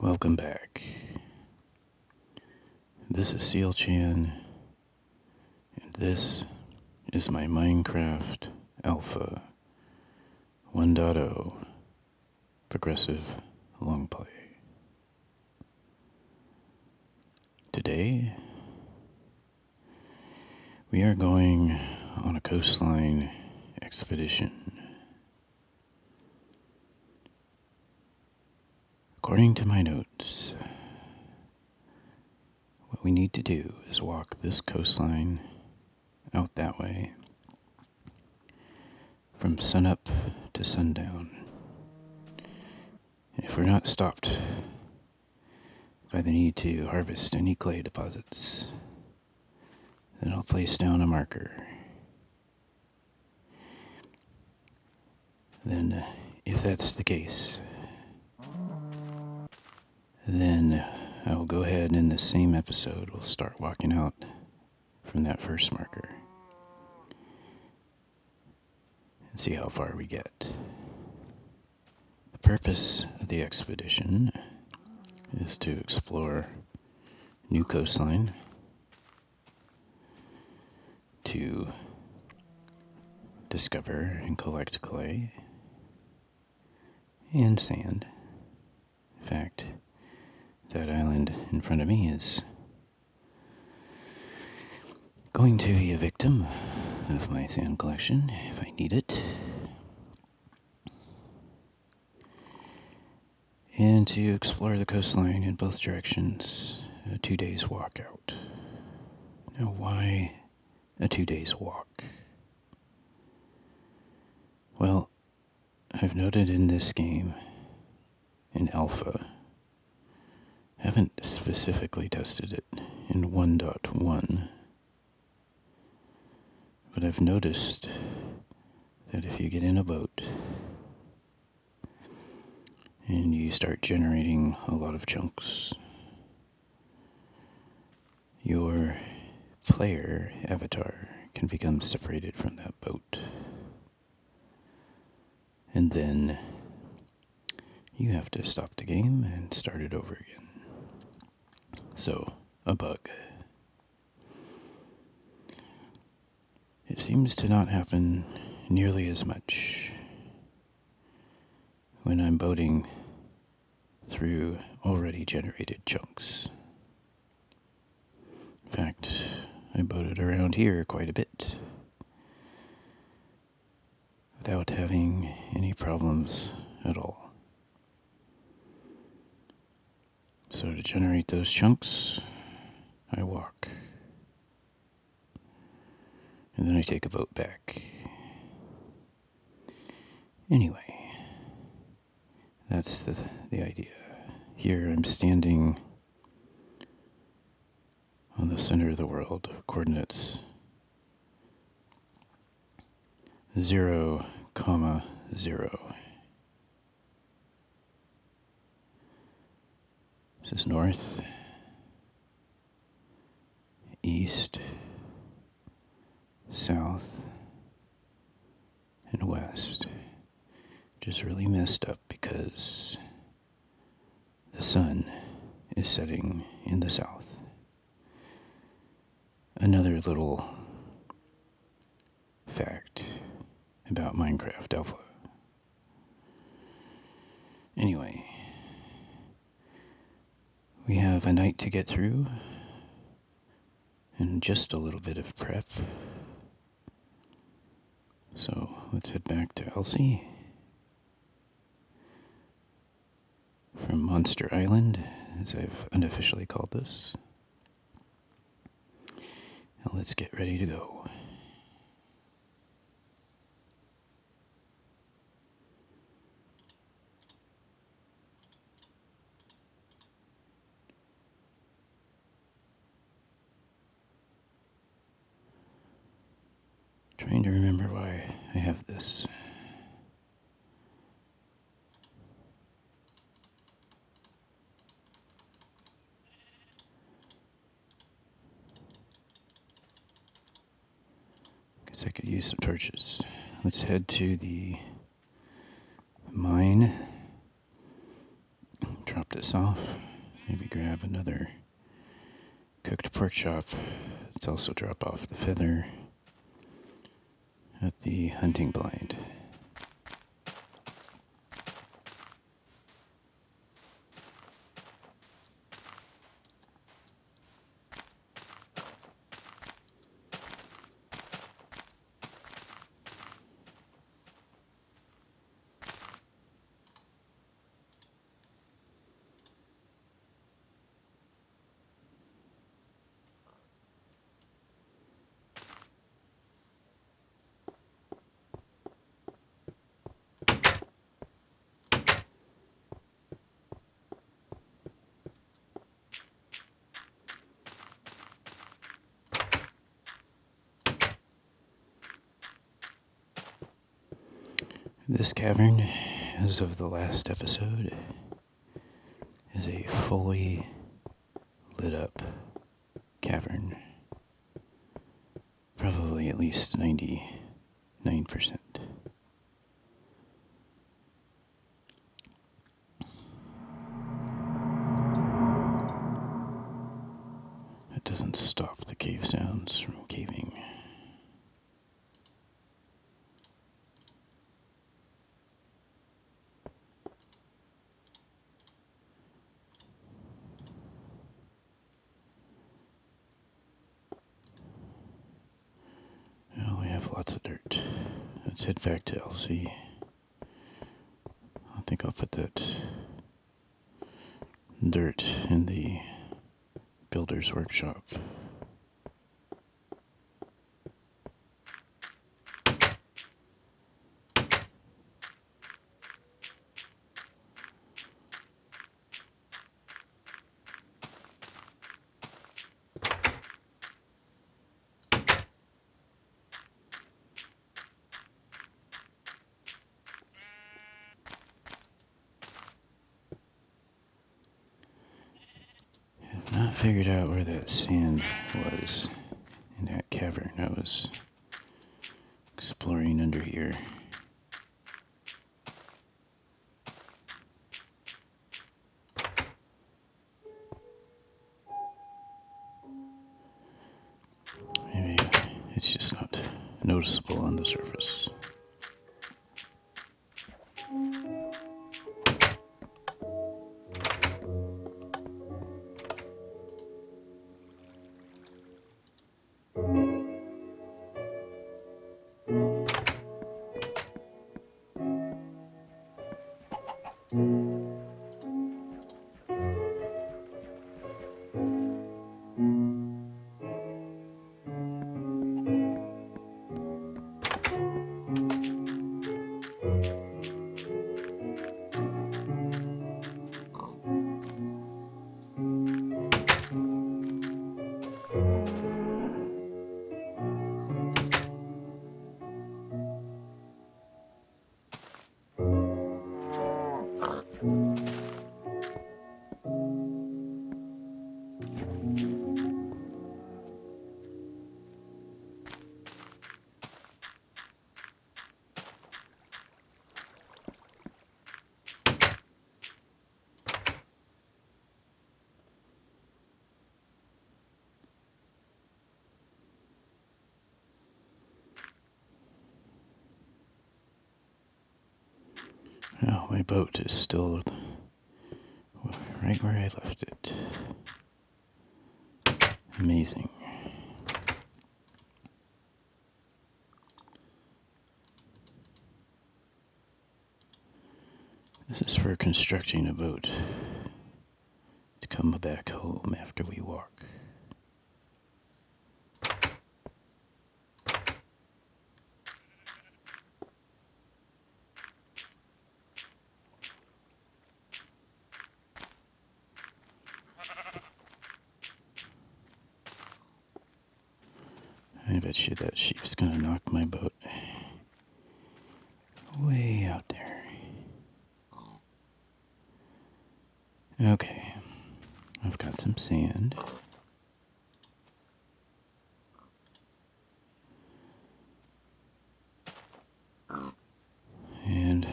Welcome back. This is Sealchan, and this is my Minecraft Alpha 1.0 progressive Longplay. Today, we are going on a coastline expedition. According to my notes, what we need to do is walk this coastline out that way from sunup to sundown. And if we're not stopped by the need to harvest any clay deposits, then I'll place down a marker. Then, if that's the case, then I will go ahead and in the same episode we'll start walking out from that first marker and see how far we get. The purpose of the expedition is to explore new coastline, to discover and collect clay and sand. In fact, that island in front of me is going to be a victim of my sand collection if I need it. And to explore the coastline in both directions, a 2 days walk out. Now, why a 2 days walk? Well, I've noted in this game, in Alpha, haven't specifically tested it in 1.1, but I've noticed that if you get in a boat and you start generating a lot of chunks, your player avatar can become separated from that boat. And then you have to stop the game and start it over again. So, a bug. It seems to not happen nearly as much when I'm boating through already generated chunks. In fact, I boated around here quite a bit without having any problems at all. So to generate those chunks, I walk. And then I take a boat back. Anyway, that's the idea. Here I'm standing on the center of the world, coordinates 0, 0. This is north, east, south, and west. Just really messed up because the sun is setting in the south. Another little fact about Minecraft Alpha. Anyway, we have a night to get through and just a little bit of prep. So let's head back to Alsea from Monster Island, as I've unofficially called this. Now let's get ready to go. Trying to remember why I have this. Guess I could use some torches. Let's head to the mine. Drop this off. Maybe grab another cooked pork chop. Let's also drop off the feather at the hunting blind. This cavern, as of the last episode, is a fully lit up cavern. Probably at least 99%. It doesn't stop the cave sounds from caving. Well, we have lots of dirt. Let's head back to Alsea. I think I'll put that dirt in the builder's workshop. Not figured out where that sand was in that cavern. I was exploring under here. Maybe it's just not noticeable on the surface. Oh, my boat is still right where I left it. Amazing. This is for constructing a boat to come back home after we walk. I bet you that sheep's gonna knock my boat way out there. Okay, I've got some sand. And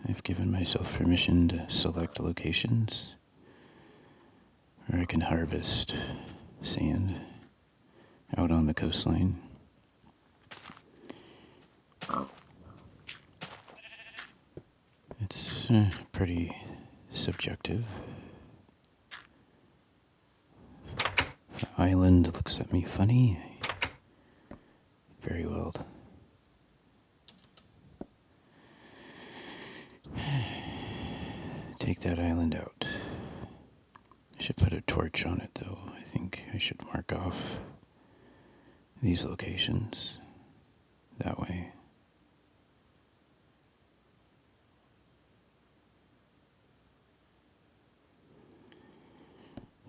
I've given myself permission to select locations where I can harvest sand out on the coastline. It's pretty subjective. The island looks at me funny. Very well. Take that island out. I should put a torch on it, though. I think I should mark off these locations that way.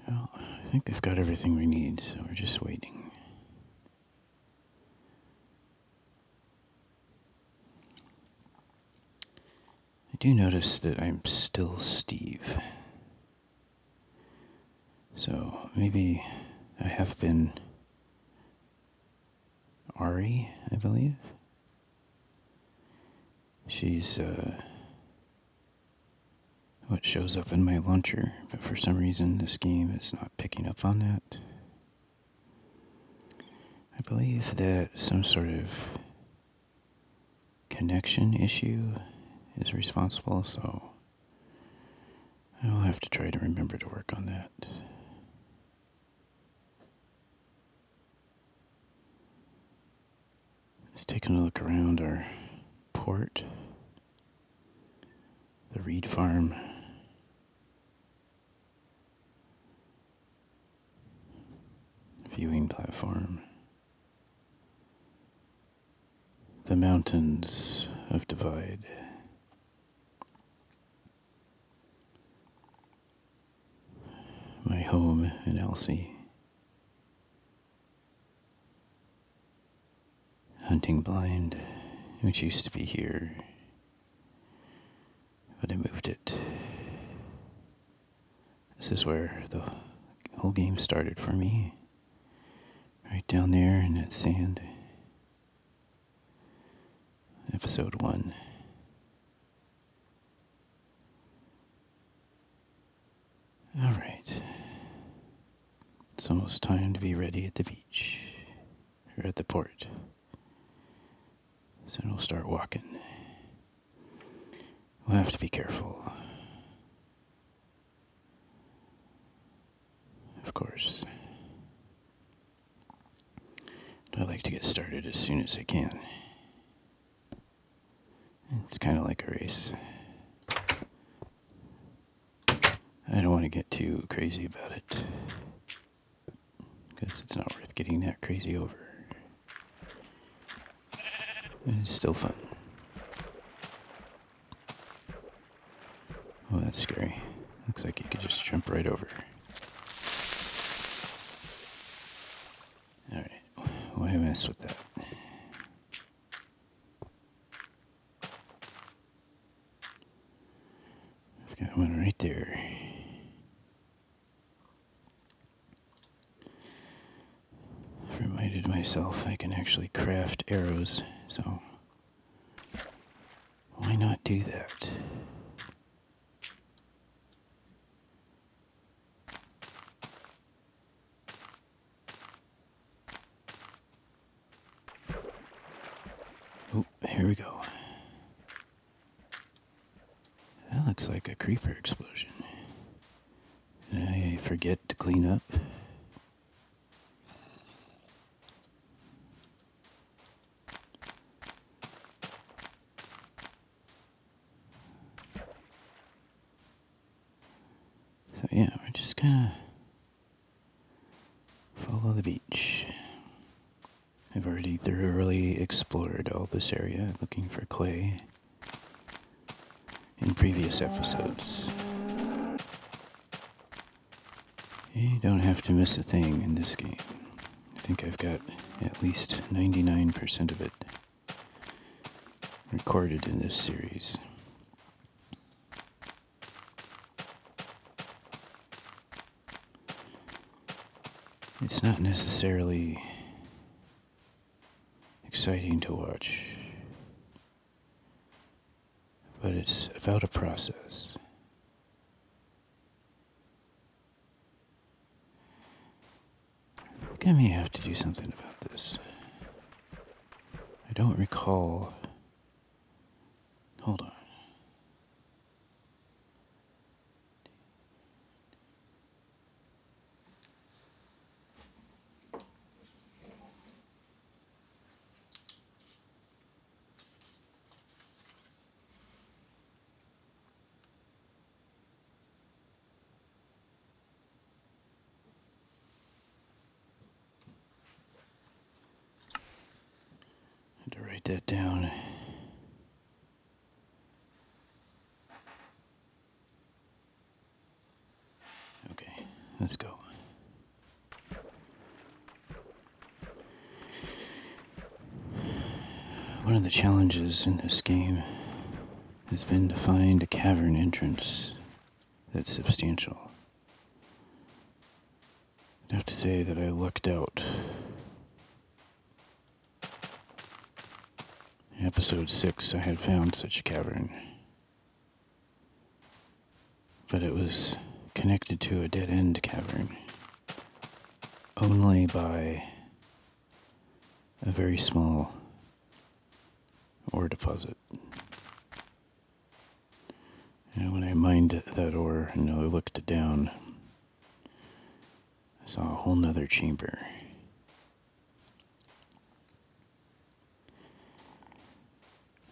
Well, I think I've got everything we need, so we're just waiting. I do notice that I'm still Steve. So maybe I have been Ari, I believe. She's what shows up in my launcher, but for some reason this game is not picking up on that. I believe that some sort of connection issue is responsible, so I'll have to try to remember to work on that. Let's take a look around our port, the reed farm, viewing platform, the mountains of Divide, my home in Alsea, Hunting Blind, which used to be here, but I moved it. This is where the whole game started for me, right down there in that sand. Episode 1. Alright. It's almost time to be ready at the beach, or at the port. So we'll start walking. We'll have to be careful. Of course. I like to get started as soon as I can. It's kind of like a race. I don't want to get too crazy about it, because it's not worth getting that crazy over. But it's still fun. Oh, that's scary. Looks like you could just jump right over. Alright, why mess with that? I've got one right there. I've reminded myself I can actually craft arrows, so why not do that? Oh, here we go. That looks like a creeper explosion. Did I forget to clean up? So yeah, we're just gonna follow the beach. I've already thoroughly explored all this area looking for clay in previous episodes. You don't have to miss a thing in this game. I think I've got at least 99% of it recorded in this series. It's not necessarily exciting to watch, but it's about a process. think I may have to do something about this. I don't recall. Hold on. I had to write that down. Okay, let's go. One of the challenges in this game has been to find a cavern entrance that's substantial. I'd have to say that I lucked out. In episode 6, I had found such a cavern, but it was connected to a dead-end cavern only by a very small ore deposit. And when I mined that ore and I looked down, I saw a whole nother chamber.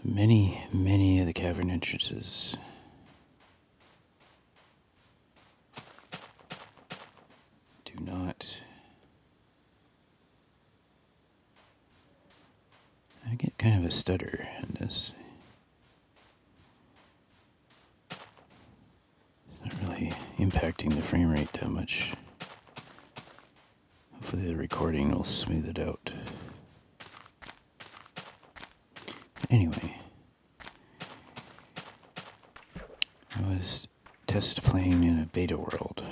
Many of the cavern entrances do not. I get kind of a stutter in this. It's not really impacting the frame rate that much. Hopefully the recording will smooth it out. Anyway, I was test playing in a beta world,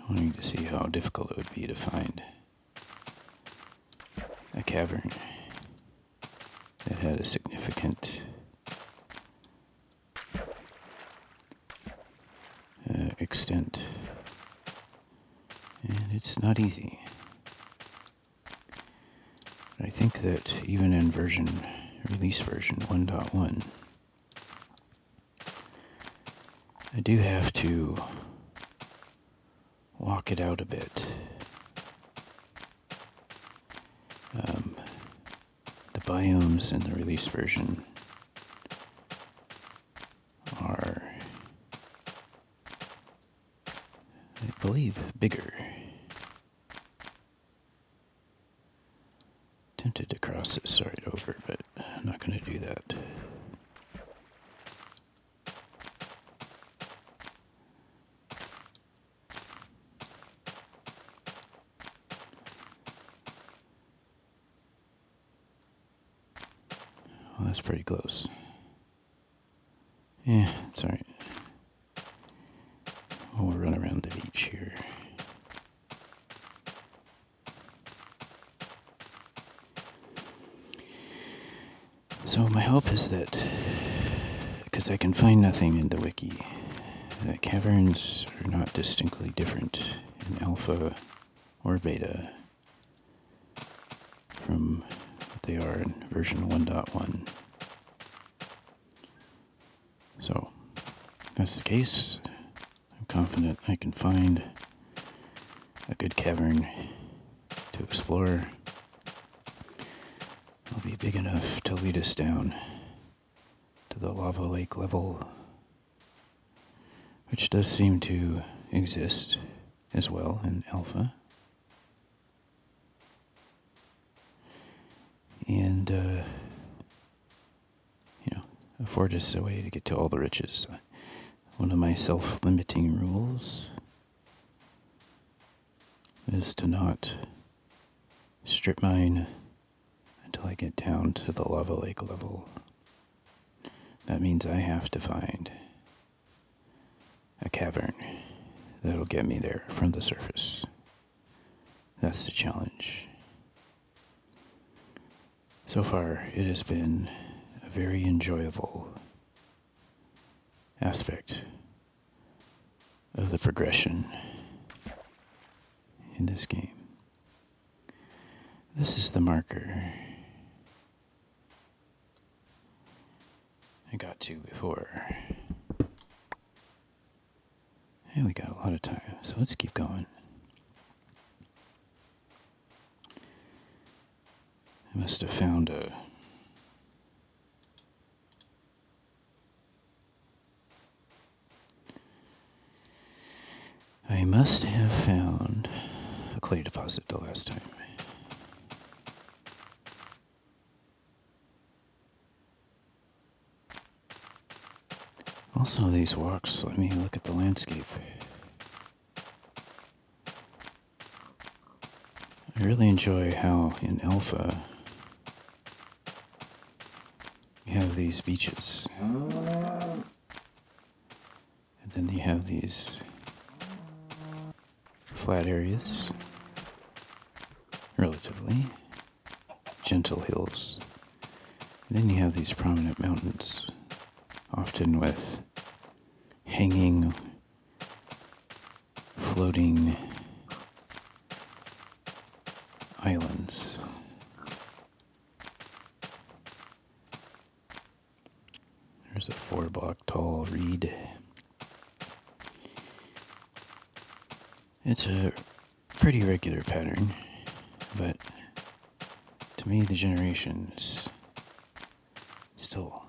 wanting to see how difficult it would be to find a cavern that had a significant extent, and it's not easy. But I think that even in release version 1.1, I do have to walk it out a bit. The biomes in the release version are, I believe, bigger. Tempted to cross this right over, but I'm not going to do that. Well, that's pretty close. Yeah, it's alright. We'll run around the beach here. So my hope is that, because I can find nothing in the wiki, that caverns are not distinctly different in alpha or beta from what they are in version 1.1. So, if that's the case, I'm confident I can find a good cavern to explore. It'll be big enough to lead us down to the lava lake level, which does seem to exist as well in alpha. And, afford us a way to get to all the riches. One of my self-limiting rules is to not strip mine until I get down to the lava lake level. That means I have to find a cavern that'll get me there from the surface. That's the challenge. So far, it has been a very enjoyable aspect of the progression in this game. This is the marker I got to before. And we got a lot of time, so let's keep going. I must have found a... I must have found a clay deposit the last time. Also, these walks let me look at the landscape. I really enjoy how in Alpha you have these beaches. And then you have these flat areas, relatively gentle hills. And then you have these prominent mountains, often with hanging, floating islands. There's a 4-block tall reed. It's a pretty regular pattern, but to me the generation is still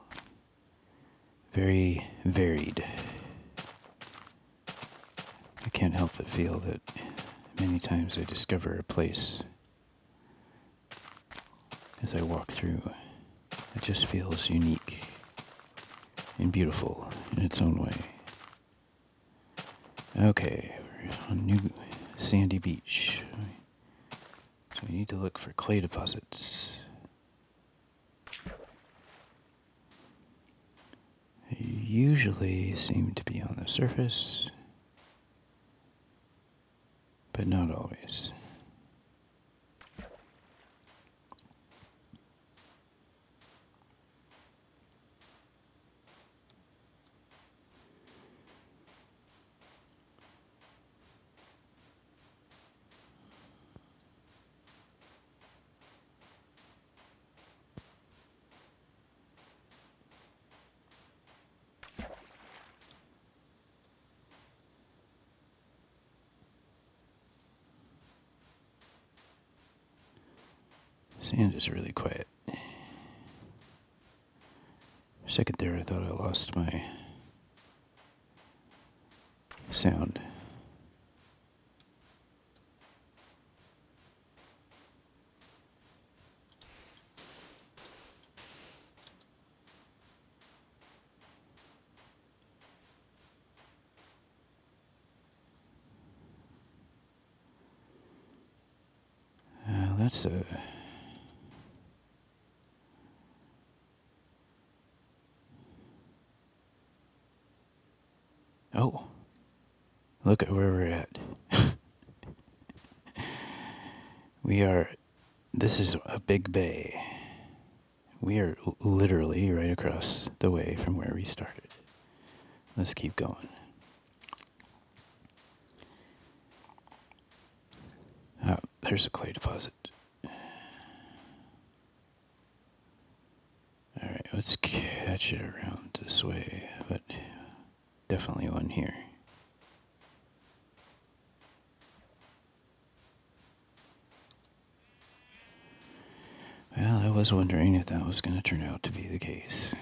very varied. I can't help but feel that many times I discover a place as I walk through that just feels unique and beautiful in its own way. Okay, we're on a new sandy beach. So we need to look for clay deposits. They usually seem to be on the surface, but not always. Sand is really quiet. For a second there, I thought I lost my sound. That's a... Oh, look at where we're at. This is a big bay. We are literally right across the way from where we started. Let's keep going. Oh, there's a clay deposit. Alright, let's catch it around this way, but definitely one here. Well, I was wondering if that was going to turn out to be the case.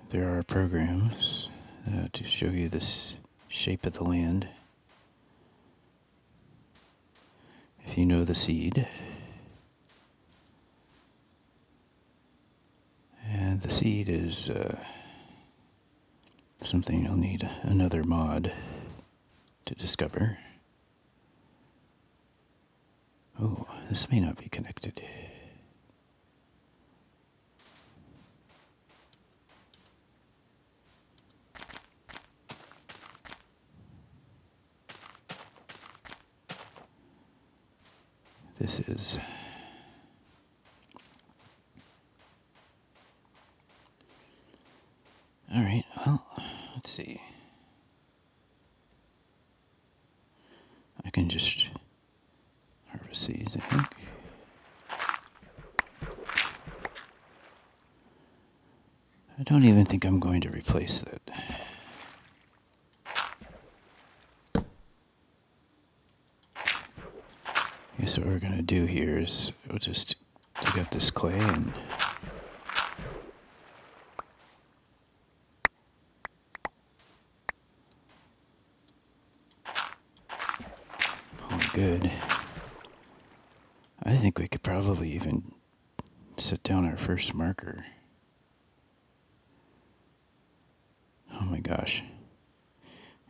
There are programs to show you this shape of the land. If you know the seed. And the seed is something you'll need another mod to discover. Oh, this may not be connected. This is Alright, well, let's see. I can just harvest these, I think. I don't even think I'm going to replace that. I guess what we're going to do here is we'll just dig up this clay and oh, good. I think we could probably even set down our first marker. Oh my gosh.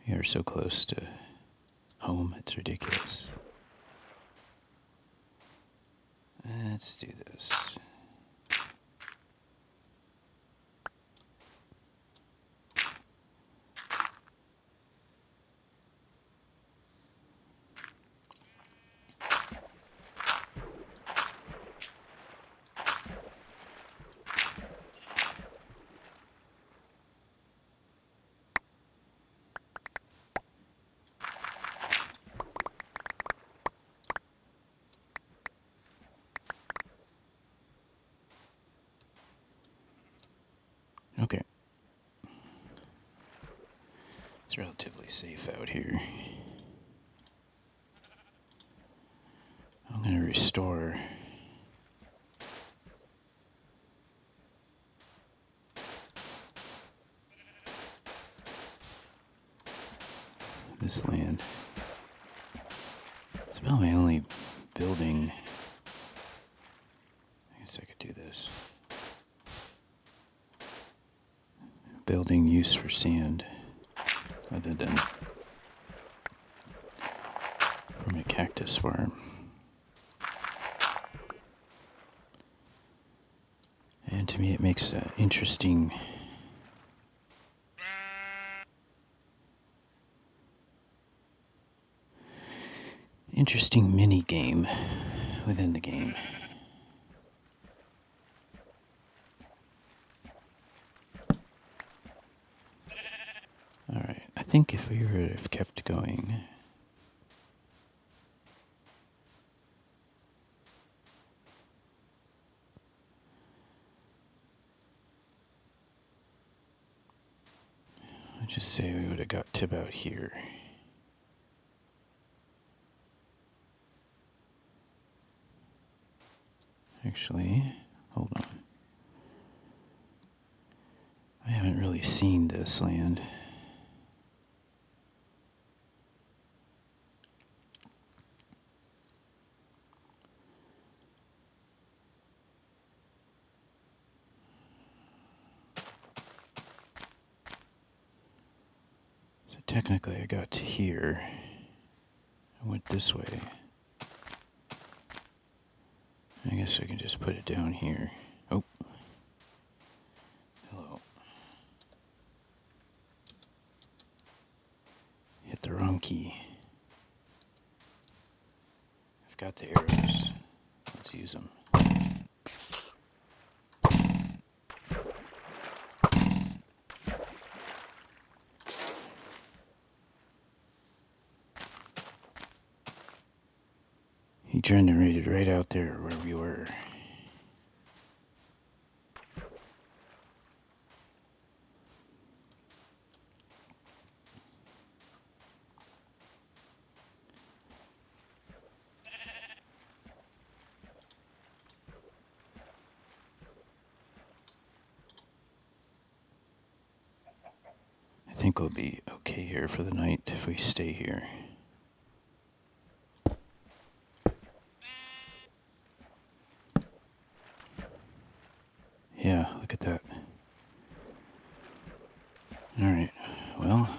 We are so close to home, it's ridiculous. Let's do this. Okay. It's relatively safe out here. I'm going to restore this land. It's about my only building. I guess I could do this. Building use for sand, other than from a cactus farm. And to me it makes an interesting mini game within the game. Alright, I think if we would have kept going, I'd just say we would have got to about here. Actually, hold on. I haven't really seen this land. So technically I got to here. I went this way. I guess I can just put it down here. Oh. Hello. Hit the wrong key. I've got the arrows. Let's use them. He generated right out there where we were. I think we'll be okay here for the night if we stay here. Yeah, look at that. Alright, well.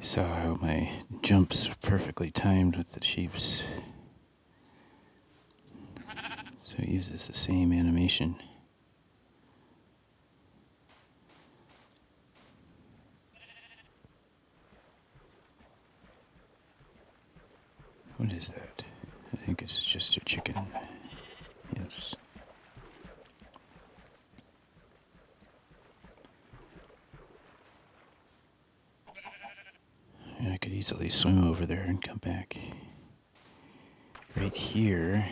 Saw how my jumps are perfectly timed with the sheaves. So it uses the same animation. What is that? I think it's just a chicken. Yes. And I could easily swim over there and come back. Right here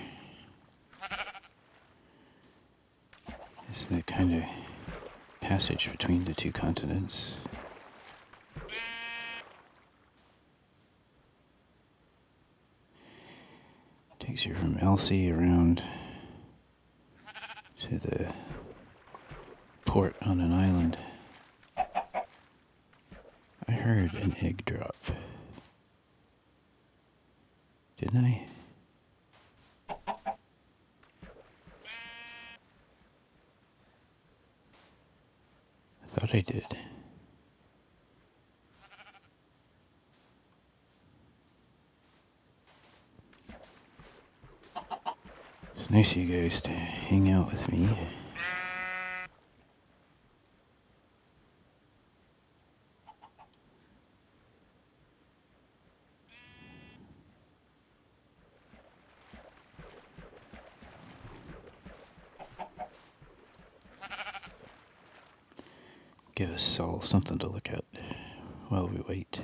is the kind of passage between the two continents. Takes you from Alsea around to the port on an island. I heard an egg drop. Didn't I? I thought I did. It's nice of you guys to hang out with me. Give us all something to look at while we wait.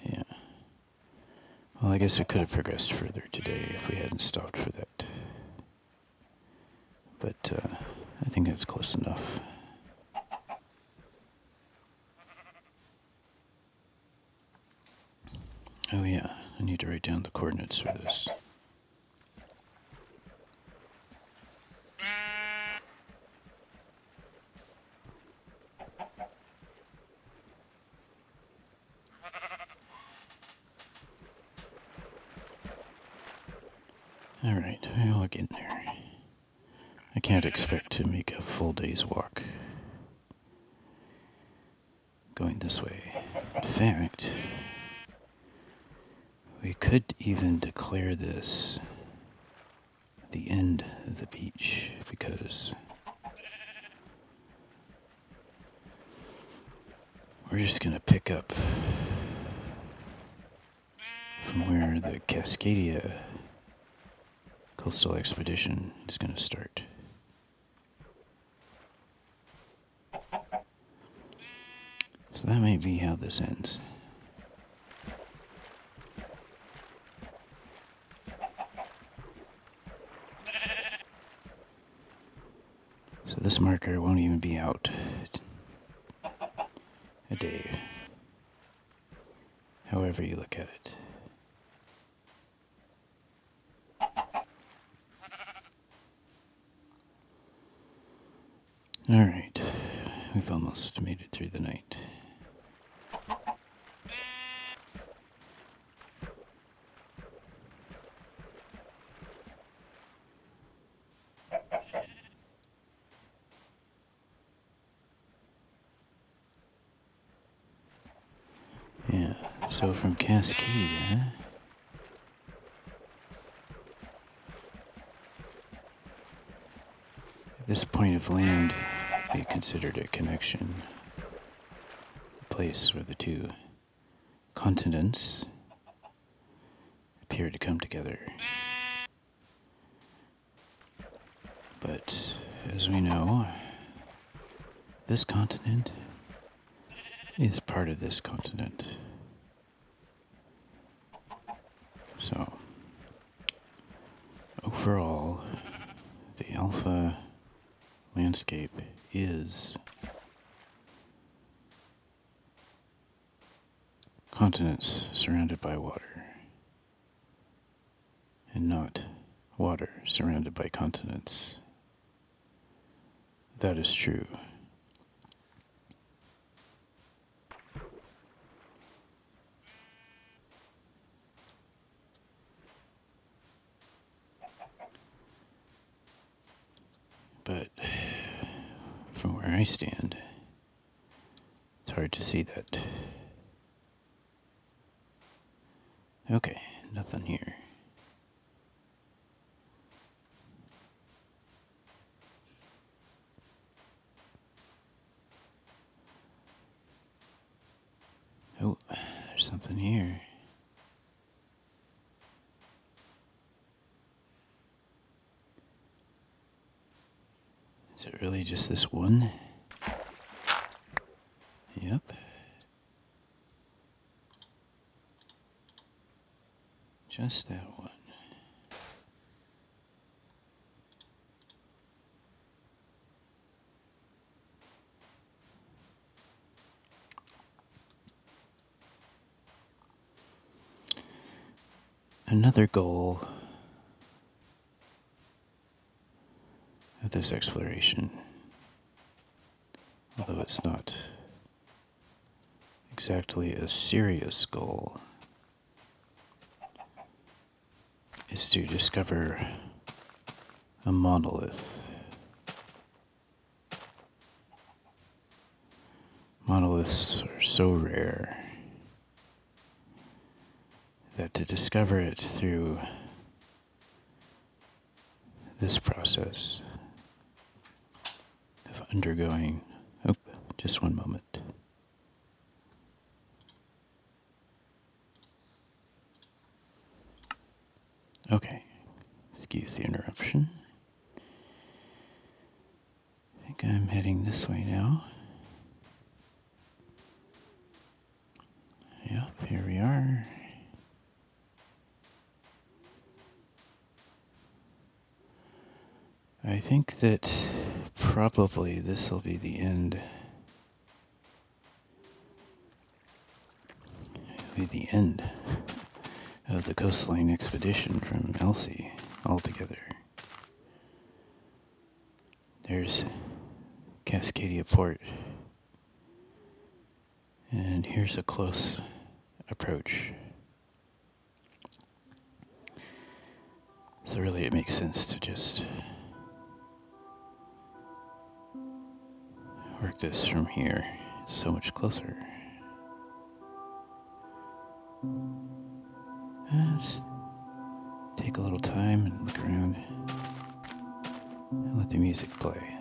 Yeah. Well, I guess we could have progressed further today if we hadn't stopped for that. But I think that's close enough. Oh yeah, I need to write down the coordinates for this. Alright, we'll get in there. I can't expect to make a full day's walk going this way. In fact, we could even declare this the end of the beach, because we're just going to pick up from where the Cascadia coastal expedition is going to start. So that may be how this ends. So this marker won't even be out a day, however you look at it. Alright, we've almost made it through the night. Yeah, so from Cascadia, this point of land be considered a connection, a place where the two continents appear to come together. But as we know, this continent is part of this continent. So, overall, the Alpha landscape is continents surrounded by water, and not water surrounded by continents. That is true. But where I stand, it's hard to see that. Okay, nothing here. Oh, there's something here. Is it really just this one? Yep. Just that one. Another goal of this exploration, although it's not exactly a serious goal, is to discover a monolith. Monoliths are so rare that to discover it through this process of undergoing... Oh, just one moment. Okay, excuse the interruption. I think I'm heading this way now. Yep, here we are. I think that probably this will be the end. It'll be the end of the coastline expedition from Alsea altogether. There's Alsea Port, and here's a close approach. So really it makes sense to just work this from here. It's so much closer. Just take a little time and look around and let the music play.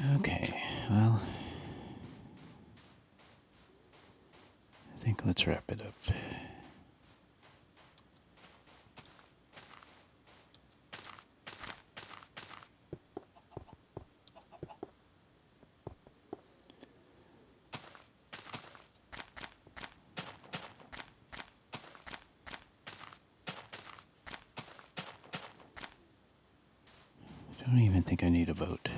Okay, well, I think let's wrap it up. I don't even think I need a vote.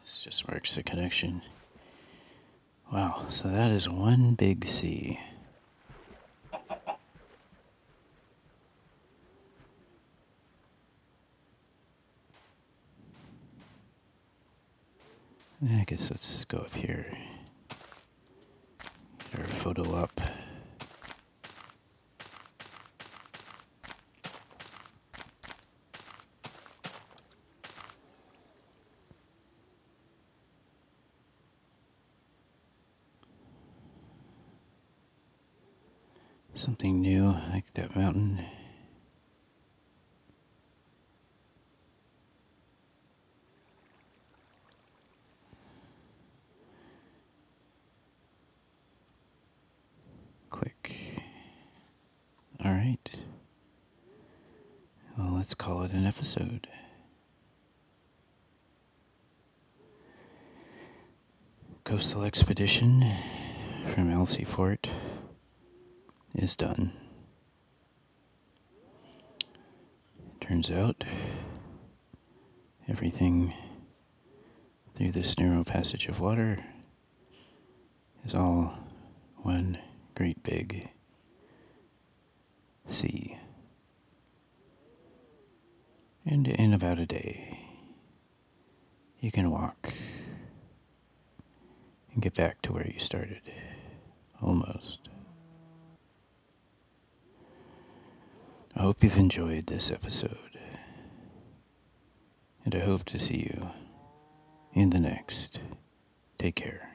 This just marks the connection. Wow, so that is one big C. I guess let's go up here. Get our photo up. Something new, like that mountain. Click. Alright. Well, let's call it an episode. Coastal Expedition from Alsea Port is done. Turns out, everything through this narrow passage of water is all one great big sea. And in about a day, you can walk and get back to where you started. Almost. I hope you've enjoyed this episode. And I hope to see you in the next. Take care.